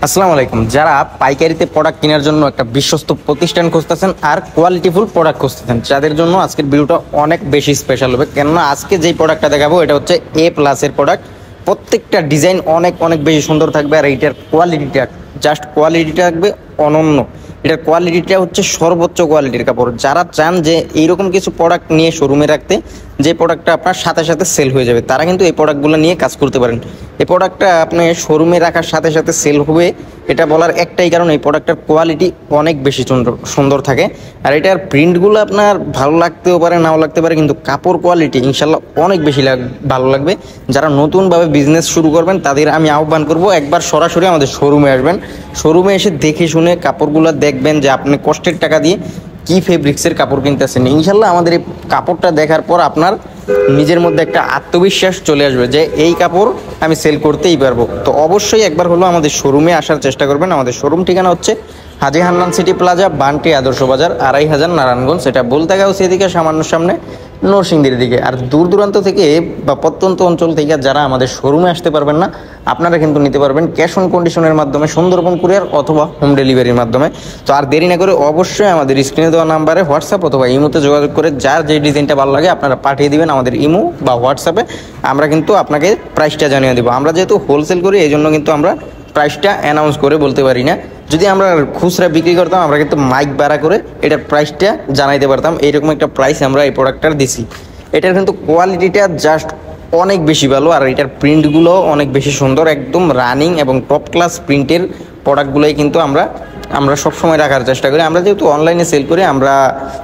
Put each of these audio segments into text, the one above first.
আসসালামু আলাইকুম। যারা পাইকারিতে প্রোডাক্ট কেনার জন্য একটা বিশ্বস্ত প্রতিষ্ঠান খুঁজতেছেন আর কোয়ালিটিফুল প্রোডাক্ট খুঁজতেছেন, যাদের জন্য আজকের ভিডিওটা অনেক বেশি স্পেশাল হবে। কেননা আজকে যেই প্রোডাক্টটা দেখাবো এটা হচ্ছে A+-এর প্রোডাক্ট। প্রত্যেকটা ডিজাইন অনেক অনেক বেশি সুন্দর থাকবে আর এইটার কোয়ালিটিটা কোয়ালিটিটা থাকবে অনন্য। এটার কোয়ালিটিটা হচ্ছে সর্বোচ্চ কোয়ালিটির কাপড়। যারা চান যে এইরকম কিছু প্রোডাক্ট নিয়ে শোরুমে রাখতে, যে প্রোডাক্টটা আপনার সাথে সাথে সেল হয়ে যাবে, তারা কিন্তু এই প্রোডাক্টগুলো নিয়ে কাজ করতে পারেন। এই প্রোডাক্টটা আপনি শোরুমে রাখার সাথে সাথে সেল হবে, এটা বলার একটাই কারণ এই প্রোডাক্টটার কোয়ালিটি অনেক বেশি সুন্দর থাকে। আর এটার প্রিন্টগুলো আপনার ভালো লাগতেও পারে, নাও লাগতে পারে, কিন্তু কাপড় কোয়ালিটি ইনশাল্লাহ অনেক বেশি ভালো লাগবে। যারা নতুনভাবে বিজনেস শুরু করবেন তাদের আমি আহ্বান করব একবার সরাসরি আমাদের শোরুমে আসবেন। শোরুমে এসে দেখে শুনে কাপড়গুলো দেখবেন যে আপনি কষ্টের টাকা দিয়ে কি ফেব্রিক্সের কাপড় কিনতেছেন। ইনশাল্লাহ আমাদের এই কাপড়টা দেখার পর আপনার নিজের মধ্যে একটা আত্মবিশ্বাস চলে আসবে যে এই কাপড় আমি সেল করতেই পারবো। তো অবশ্যই একবার হলো আমাদের শোরুমে আসার চেষ্টা করবেন। আমাদের শোরুম ঠিকানা হচ্ছে হাজী হান্নান সিটি প্লাজা, বান্টি আদর্শ বাজার, ২৫০০ নারায়ণগঞ্জ। এটা বলতেগাঁও সেদিকে সামান্য সামনে নরসিংদীর দিকে। আর দূর দূরান্ত থেকে বা প্রত্যন্ত অঞ্চল থেকে যারা আমাদের শোরুমে আসতে পারবেন না, আপনারা কিন্তু নিতে পারবেন ক্যাশ অন কন্ডিশনের মাধ্যমে, সুন্দরবন কুরিয়ার অথবা হোম ডেলিভারির মাধ্যমে। তো আর দেরি না করে অবশ্যই আমাদের স্ক্রিনে দেওয়া নাম্বারে হোয়াটসঅ্যাপ অথবা ইমোতে যোগাযোগ করে যার যে ডিজাইনটা ভালো লাগে আপনারা পাঠিয়ে দিবেন আমাদের ইমো বা হোয়াটসঅ্যাপে। আমরা কিন্তু আপনাকে প্রাইসটা জানিয়ে দেবো। আমরা যেহেতু হোলসেল করি এই জন্য কিন্তু আমরা প্রাইসটা অ্যানাউন্স করে বলতে পারি না। যদি আমরা খুচরা বিক্রি করতাম আমরা কিন্তু মাইক ভাড়া করে এটার প্রাইসটা জানাইতে পারতাম। এইরকম একটা প্রাইস আমরা এই প্রোডাক্টটার দিছি। এটার কিন্তু কোয়ালিটিটা জাস্ট অনেক বেশি ভালো আর এটার প্রিন্টগুলো অনেক বেশি সুন্দর, একদম রানিং এবং টপ ক্লাস প্রিন্টের প্রোডাক্টগুলোই কিন্তু আমরা সবসময় রাখার চেষ্টা করি। আমরা যেহেতু অনলাইনে সেল করি, আমরা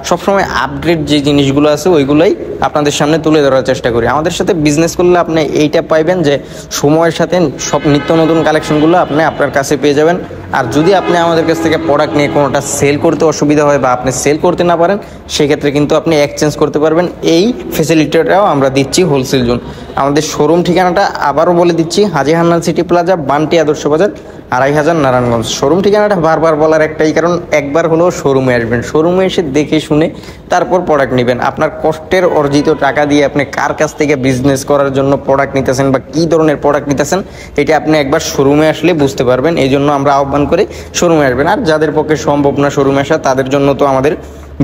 সবসময় আপগ্রেড যে জিনিসগুলো আছে ওইগুলোই আপনাদের সামনে তুলে ধরার চেষ্টা করি। আমাদের সাথে বিজনেস করলে আপনি এইটা পাইবেন যে সময়ের সাথে সব নিত্য নতুন কালেকশনগুলো আপনি আপনার কাছে পেয়ে যাবেন। আর যদি আপনি আমাদের কাছ থেকে প্রোডাক্ট নিয়ে কোনোটা সেল করতে অসুবিধা হয় বা আপনি সেল করতে না পারেন, সেক্ষেত্রে কিন্তু আপনি এক্সচেঞ্জ করতে পারবেন। এই ফেসিলিটিটাও আমরা দিচ্ছি হোলসেল জোন। আমাদের শোরুম ঠিকানাটা আবারও বলে দিচ্ছি, হাজী হান্নান সিটি প্লাজা, বান্টি আদর্শ বাজার, ২৫০০ নারায়ণগঞ্জ। শোরুম ঠিকানাটা বারবার বলার একটাই কারণ, একবার হলেও শোরুমে আসবেন। শোরুমে এসে দেখে শুনে তারপর প্রোডাক্ট নেবেন। আপনার কষ্টের অর্জিত টাকা দিয়ে আপনি কার কাছ থেকে বিজনেস করার জন্য প্রোডাক্ট নিতেছেন বা কী ধরনের প্রোডাক্ট নিতেছেন, এটা আপনি একবার শোরুমে আসলে বুঝতে পারবেন। এই জন্য আমরা আহ্বান করে শোরুমে আসবেন। আর যাদের পক্ষে সম্ভব না শোরুমে আসা, তাদের জন্য তো আমাদের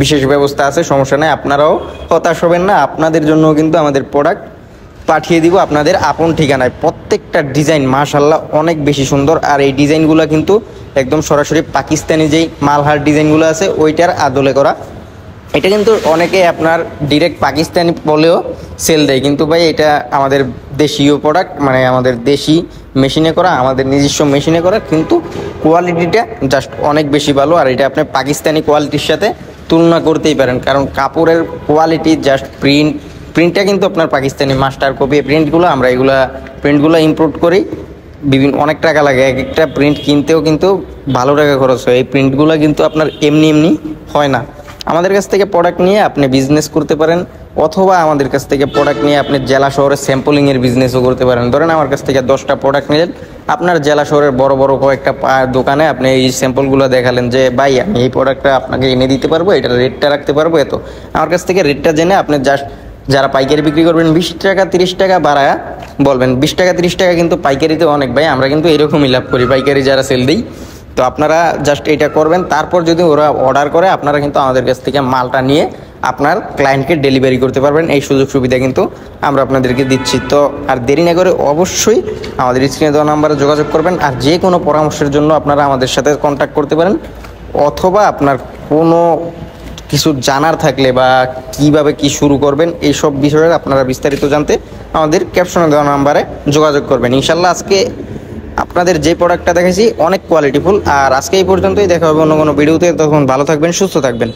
বিশেষ ব্যবস্থা আছে, সমস্যা নেই। আপনারাও হতাশ হবেন না, আপনাদের জন্য কিন্তু আমাদের প্রোডাক্ট পাঠিয়ে দিব আপনাদের আপন ঠিকানায়। প্রত্যেকটা ডিজাইন মাশাআল্লাহ অনেক বেশি সুন্দর। আর এই ডিজাইনগুলো কিন্তু একদম সরাসরি পাকিস্তানি যেই মালহার ডিজাইনগুলো আছে ওইটার আদলে করা। এটা কিন্তু অনেকে আপনার ডিরেক্ট পাকিস্তানি বলেও সেল দেয়, কিন্তু ভাই এটা আমাদের দেশীয় প্রোডাক্ট, মানে আমাদের দেশি মেশিনে করা, আমাদের নিজস্ব মেশিনে করা, কিন্তু কোয়ালিটিটা জাস্ট অনেক বেশি ভালো। আর এটা আপনি পাকিস্তানি কোয়ালিটির সাথে তুলনা করতেই পারেন, কারণ কাপড়ের কোয়ালিটি জাস্ট প্রিন্টটা কিন্তু আপনার পাকিস্তানি মাস্টার কপি প্রিন্টগুলো। আমরা এগুলা প্রিন্টগুলো ইম্পোর্ট করি, অনেক টাকা লাগে। এক একটা প্রিন্ট কিনতেও কিন্তু ভালো টাকা খরচ হয়। এই প্রিন্টগুলো কিন্তু আপনার এমনি এমনি হয় না। আমাদের কাছ থেকে প্রোডাক্ট নিয়ে আপনি বিজনেস করতে পারেন, অথবা আমাদের কাছ থেকে প্রোডাক্ট নিয়ে আপনি জেলা শহরে স্যাম্পলিংয়ের বিজনেসও করতে পারেন। ধরেন আমার কাছ থেকে 10টা প্রোডাক্ট নিলেন, আপনার জেলা শহরের বড় বড় কয়েকটা দোকানে আপনি এই স্যাম্পলগুলো দেখালেন যে ভাই আমি এই প্রোডাক্টটা আপনাকে এনে দিতে পারবো, এটার রেটটা রাখতে পারবো এত। আমার কাছ থেকে রেটটা জেনে আপনি জাস্ট যারা পাইকারি বিক্রি করবেন 20 টাকা 30 টাকা বাড়ায় বলবেন, 20 টাকা 30 টাকা কিন্তু পাইকারিতে অনেক ভাই, আমরা কিন্তু এরকমই লাভ করি পাইকারি যারা সেল দিই। তো আপনারা জাস্ট এটা করবেন, তারপর যদি ওরা অর্ডার করে আপনারা কিন্তু আমাদের কাছ থেকে মালটা নিয়ে আপনার ক্লায়েন্টকে ডেলিভারি করতে পারবেন। এই সুযোগ সুবিধা কিন্তু আমরা আপনাদেরকে দিচ্ছি। তো আর দেরি না করে অবশ্যই আমাদের স্ক্রিনে দেওয়া নাম্বারে যোগাযোগ করবেন। আর যে কোনো পরামর্শের জন্য আপনারা আমাদের সাথে কন্ট্যাক্ট করতে পারেন, অথবা আপনার কোনো কিছু জানার থাকলে বা কিভাবে কি শুরু করবেন এইসব বিষয়ে আপনারা বিস্তারিত জানতে আমাদের ক্যাপশনে দেওয়া নাম্বারে যোগাযোগ করবেন। ইনশাল্লাহ আজকে আপনাদের যে প্রোডাক্টটা দেখেছি অনেক কোয়ালিটিফুল। আর আজকে এই পর্যন্তই, দেখা হবে অন্য কোনো ভিডিওতে। তখন ভালো থাকবেন, সুস্থ থাকবেন।